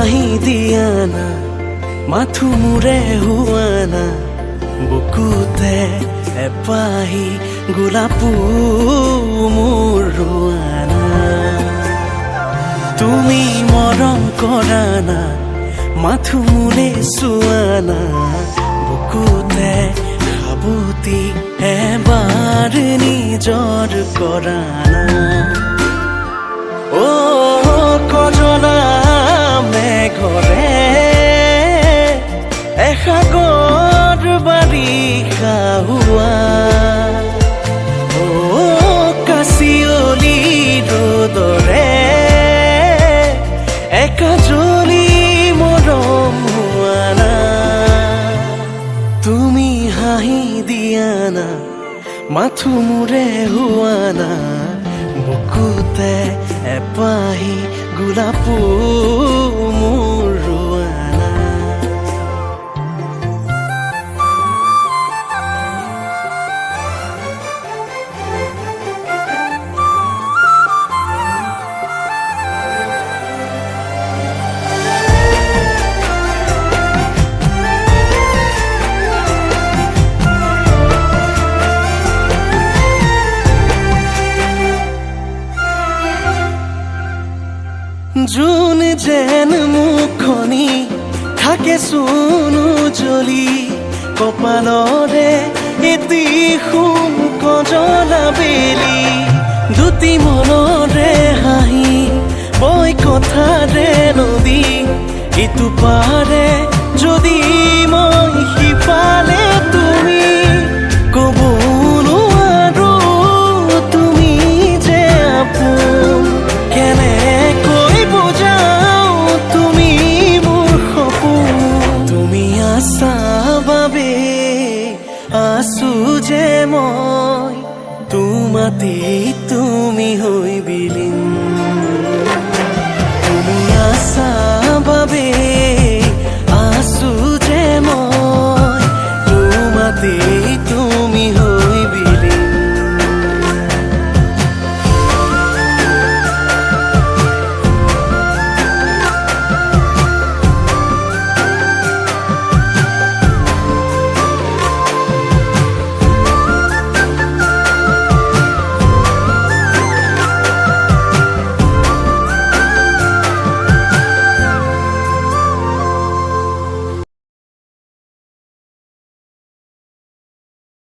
হাঁহি দিয়া না মাথো মোৰে হোৱা না বুকুতে এপাহি গোলাপো মোৰ ৰোৱা না তুমি মৰম কৰা না মাথো মোৰে চোৱা না বুকুতে সাবতি এবাৰ নিজৰ কৰা না কজলা মেঘৰে এসাগৰ বাৰিষা হোৱা কাচিয়লি ৰ'দৰে একাজলি মৰম হোৱা না তুমি হাঁহি দিয়া না মাথো মোৰে হোৱা না বুকুতে এপাহি গোলাপো মোৰ ৰোৱা না জোন যেন মুখনি থাকে চোনো জ্বলি কপালৰে এটি সোণ কজলা বেলি দুটি মনৰে হাঁহি বৈ কথাৰে নদী ইটো পাৰে যদি মই সিফালে তুমি ক'ব নোৱাৰো তুমি যে আপোন কেনেকৈ বুজাও তুমি মোৰ সপোন তুমি আছা বাবে আছো যে মই তোমাতে তুমি হৈ বিলীন তুমি আছা